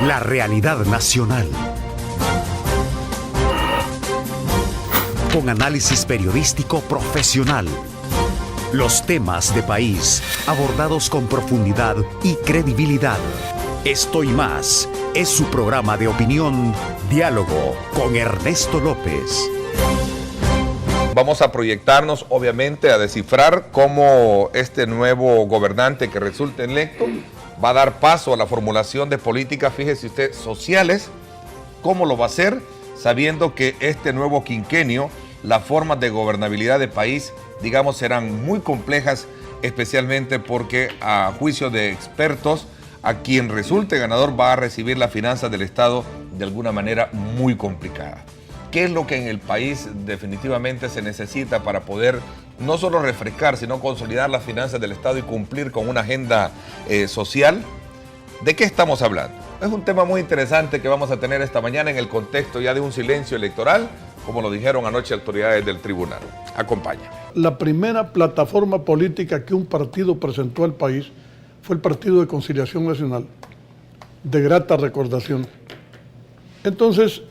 La realidad nacional. Con análisis periodístico profesional. Los temas de país abordados con profundidad y credibilidad. Esto y más es su programa de opinión, Diálogo con Ernesto López. Vamos a proyectarnos, obviamente, a descifrar cómo este nuevo gobernante que resulte electo va a dar paso a la formulación de políticas, fíjese usted, sociales. ¿Cómo lo va a hacer? Sabiendo que este nuevo quinquenio, las formas de gobernabilidad del país, digamos, serán muy complejas, especialmente porque, a juicio de expertos, a quien resulte ganador va a recibir las finanzas del Estado de alguna manera muy complicada. ¿Qué es lo que en el país definitivamente se necesita para poder no solo refrescar, sino consolidar las finanzas del Estado y cumplir con una agenda social? ¿De qué estamos hablando? Es un tema muy interesante que vamos a tener esta mañana en el contexto ya de un silencio electoral, como lo dijeron anoche autoridades del tribunal. Acompaña. La primera plataforma política que un partido presentó al país fue el Partido de Conciliación Nacional, de grata recordación. Entonces,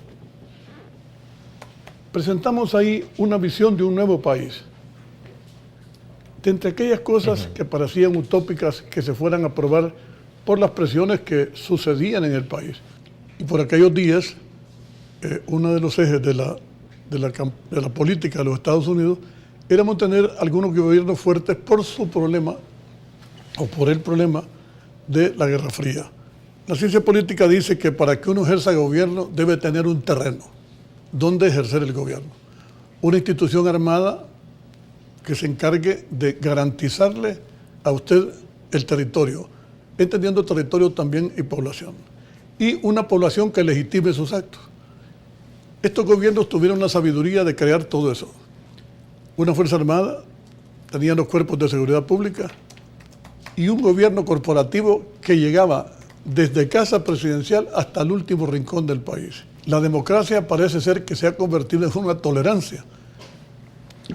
presentamos ahí una visión de un nuevo país. De entre aquellas cosas que parecían utópicas que se fueran a aprobar por las presiones que sucedían en el país. Y por aquellos días, uno de los ejes de la política de los Estados Unidos era mantener algunos gobiernos fuertes por su problema, o por el problema de la Guerra Fría. La ciencia política dice que para que uno ejerza gobierno debe tener un terreno donde ejercer el gobierno. Una institución armada que se encargue de garantizarle a usted el territorio, entendiendo territorio también y población. Y una población que legitime sus actos. Estos gobiernos tuvieron la sabiduría de crear todo eso. Una fuerza armada, tenían los cuerpos de seguridad pública y un gobierno corporativo que llegaba desde casa presidencial hasta el último rincón del país. La democracia parece ser que se ha convertido en una tolerancia.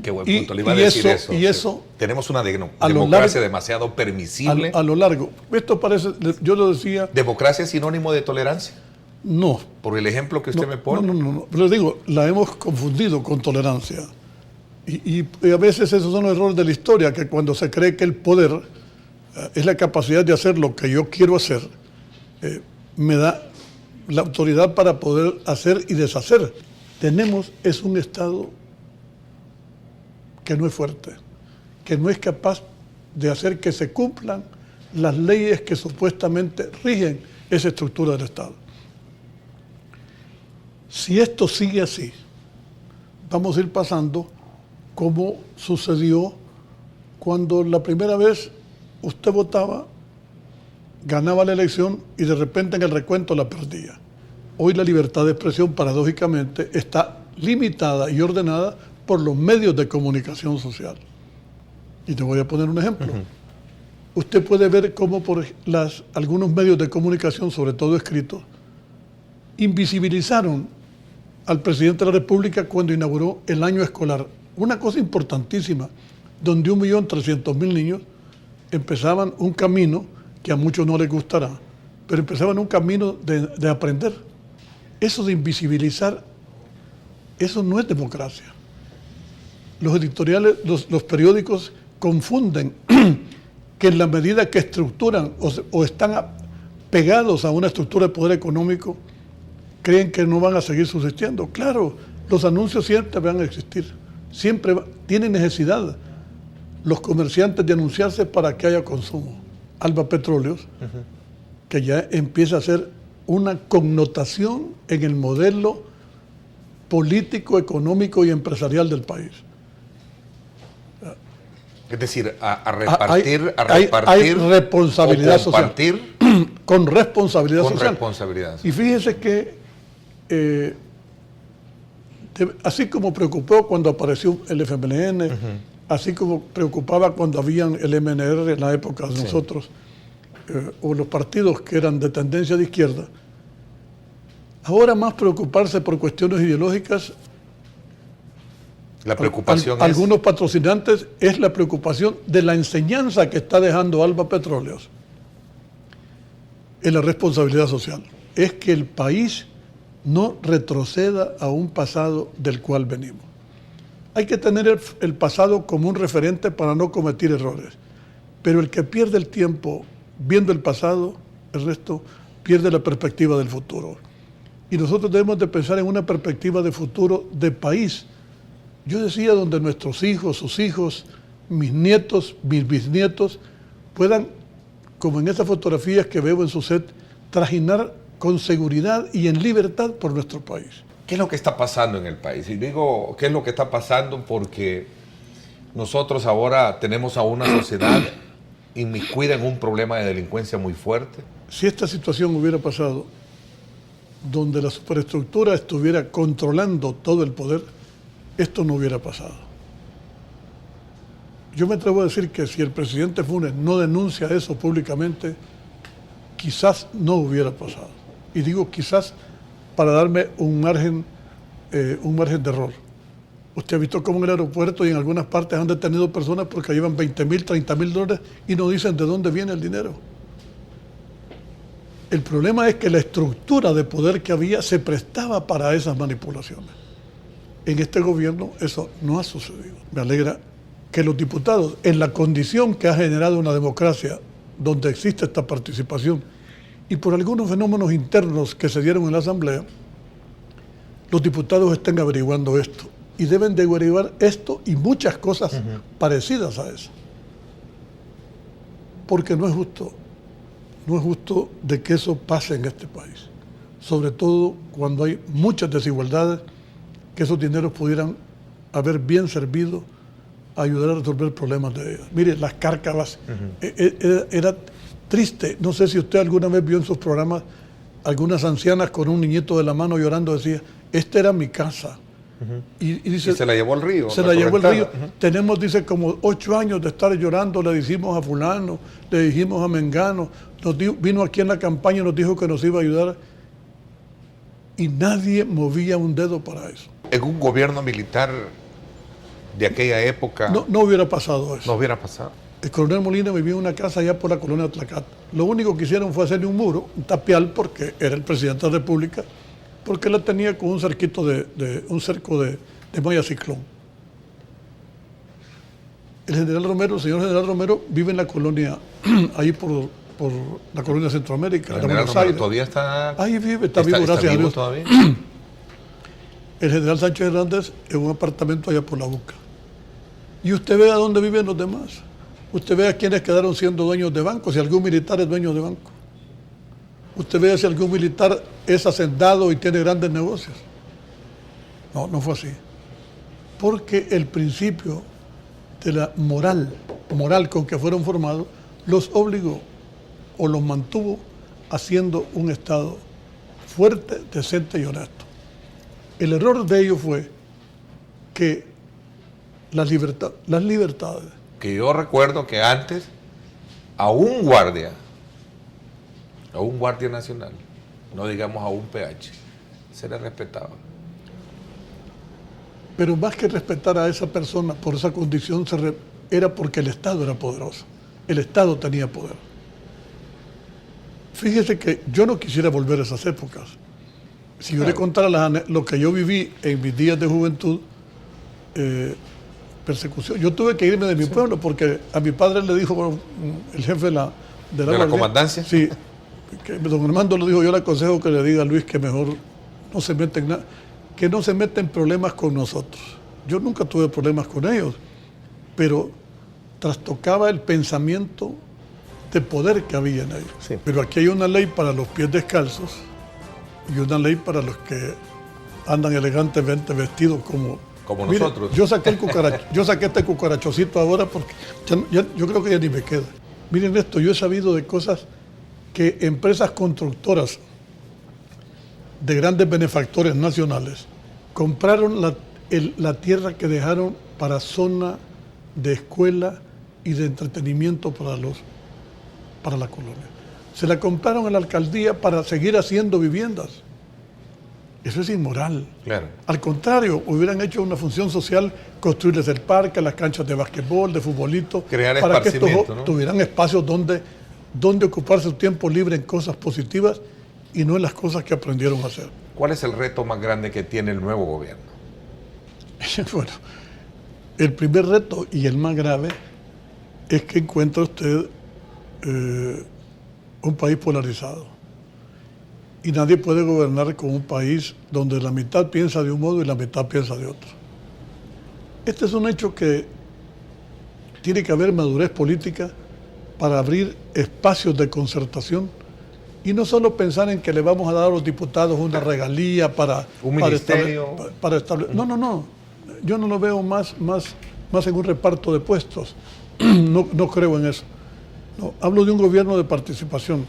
Qué buen punto, le iba a decir eso. Y eso tenemos una democracia demasiado permisible. A lo largo. Esto parece, yo lo decía... ¿Democracia es sinónimo de tolerancia? No. Por el ejemplo que usted me pone. No. Pero les digo, la hemos confundido con tolerancia. Y a veces esos son los errores de la historia, que cuando se cree que el poder es la capacidad de hacer lo que yo quiero hacer, me da la autoridad para poder hacer y deshacer. Tenemos es un Estado que no es fuerte, que no es capaz de hacer que se cumplan las leyes que supuestamente rigen esa estructura del Estado. Si esto sigue así, vamos a ir pasando como sucedió cuando la primera vez usted votaba, ganaba la elección y de repente en el recuento la perdía. Hoy la libertad de expresión, paradójicamente, está limitada y ordenada por los medios de comunicación social. Y te voy a poner un ejemplo. Usted puede ver cómo por algunos medios de comunicación, sobre todo escritos, invisibilizaron al presidente de la República cuando inauguró el año escolar. Una cosa importantísima, donde 1.300.000 niños empezaban un camino que a muchos no les gustará, pero empezaban un camino de aprender. Eso de invisibilizar, eso no es democracia. Los editoriales, los periódicos confunden que en la medida que estructuran o están pegados a una estructura de poder económico, creen que no van a seguir subsistiendo. Claro, los anuncios siempre van a existir, siempre tienen necesidad los comerciantes de anunciarse para que haya consumo. Alba Petróleos, que ya empieza a ser una connotación en el modelo político, económico y empresarial del país. Es decir, a repartir hay responsabilidad social. Con responsabilidad social. Responsabilidad. Y fíjese que así como preocupó cuando apareció el FMLN, así como preocupaba cuando habían el MNR en la época de nosotros, o los partidos que eran de tendencia de izquierda, ahora más preocuparse por cuestiones ideológicas. La preocupación algunos patrocinantes es la preocupación de la enseñanza que está dejando Alba Petróleos en la responsabilidad social. es que el país no retroceda a un pasado del cual venimos. Hay que tener el pasado como un referente para no cometer errores, pero el que pierde el tiempo viendo el pasado, el resto pierde la perspectiva del futuro. Y nosotros debemos de pensar en una perspectiva de futuro de país. Yo decía donde nuestros hijos, sus hijos, mis nietos, mis bisnietos, puedan, como en estas fotografías que veo en su set, trajinar con seguridad y en libertad por nuestro país. ¿Qué es lo que está pasando en el país? Y digo, ¿qué es lo que está pasando? Porque nosotros ahora tenemos a una sociedad inmiscuida en un problema de delincuencia muy fuerte. Si esta situación hubiera pasado, donde la superestructura estuviera controlando todo el poder, esto no hubiera pasado. Yo me atrevo a decir que si el presidente Funes no denuncia eso públicamente, quizás no hubiera pasado. Y digo quizás para darme un margen de error. Usted ha visto cómo en el aeropuerto y en algunas partes han detenido personas porque llevan $20,000, $30,000 y no dicen de dónde viene el dinero. El problema es que la estructura de poder que había se prestaba para esas manipulaciones. En este gobierno eso no ha sucedido. Me alegra que los diputados, en la condición que ha generado una democracia donde existe esta participación y por algunos fenómenos internos que se dieron en la Asamblea, los diputados estén averiguando esto. Y deben de averiguar esto y muchas cosas parecidas a eso. Porque no es justo de que eso pase en este país. Sobre todo cuando hay muchas desigualdades, que esos dineros pudieran haber bien servido a ayudar a resolver problemas de ellas. Mire, las cárcavas, era triste. No sé si usted alguna vez vio en sus programas algunas ancianas con un niñito de la mano llorando, decía, esta era mi casa. Y dice, y se la llevó el río. Se la llevó el río. Tenemos, dice, como 8 años de estar llorando, le dijimos a fulano, le dijimos a Mengano, vino aquí en la campaña y nos dijo que nos iba a ayudar y nadie movía un dedo para eso. En un gobierno militar de aquella época... No hubiera pasado eso. No hubiera pasado. El coronel Molina vivía en una casa allá por la colonia Tlacata. Lo único que hicieron fue hacerle un muro, un tapial, porque era el presidente de la República, porque la tenía con un cerco de malla ciclón. El señor general Romero vive en la colonia, ahí por la colonia Centroamérica, El de general Buenos Romero Aires. todavía está... Ahí vive, está vivo, gracias a Dios. Todavía. El general Sánchez Hernández en un apartamento allá por la Buca. Y usted ve a dónde viven los demás. Usted ve a quienes quedaron siendo dueños de bancos, si algún militar es dueño de banco. Usted ve si algún militar es hacendado y tiene grandes negocios. No fue así. Porque el principio de la moral con que fueron formados, los obligó o los mantuvo haciendo un Estado fuerte, decente y honesto. El error de ellos fue que las libertades. Que yo recuerdo que antes a un guardia nacional, no digamos a un PH, se le respetaba. Pero más que respetar a esa persona por esa condición, era porque el Estado era poderoso. El Estado tenía poder. Fíjese que yo no quisiera volver a esas épocas. Si yo le contara lo que yo viví en mis días de juventud, persecución. Yo tuve que irme de mi pueblo porque a mi padre le dijo el jefe de la comandancia. Sí, que don Armando lo dijo, yo le aconsejo que le diga a Luis que mejor no se meta en nada, que no se meta en problemas con nosotros. Yo nunca tuve problemas con ellos, pero trastocaba el pensamiento de poder que había en ellos. Sí. Pero aquí hay una ley para los pies descalzos y una ley para los que andan elegantemente vestidos como mire, nosotros. Yo saqué este cucarachocito ahora porque yo creo que ya ni me queda. Miren esto, yo he sabido de cosas que empresas constructoras de grandes benefactores nacionales compraron la tierra que dejaron para zona de escuela y de entretenimiento para la colonia. Se la compraron a la alcaldía para seguir haciendo viviendas. Eso es inmoral. Claro. Al contrario, hubieran hecho una función social, construirles el parque, las canchas de basquetbol, de futbolito, crear para que estos ¿no? tuvieran espacios donde ocupar su tiempo libre en cosas positivas y no en las cosas que aprendieron a hacer. ¿Cuál es el reto más grande que tiene el nuevo gobierno? Bueno, el primer reto y el más grave es que encuentra usted un país polarizado. Y nadie puede gobernar con un país donde la mitad piensa de un modo y la mitad piensa de otro. Este es un hecho que tiene que haber madurez política para abrir espacios de concertación y no solo pensar en que le vamos a dar a los diputados una regalía un ministerio. Para establecer. No. Yo no lo veo más en un reparto de puestos. No creo en eso. No, hablo de un gobierno de participación.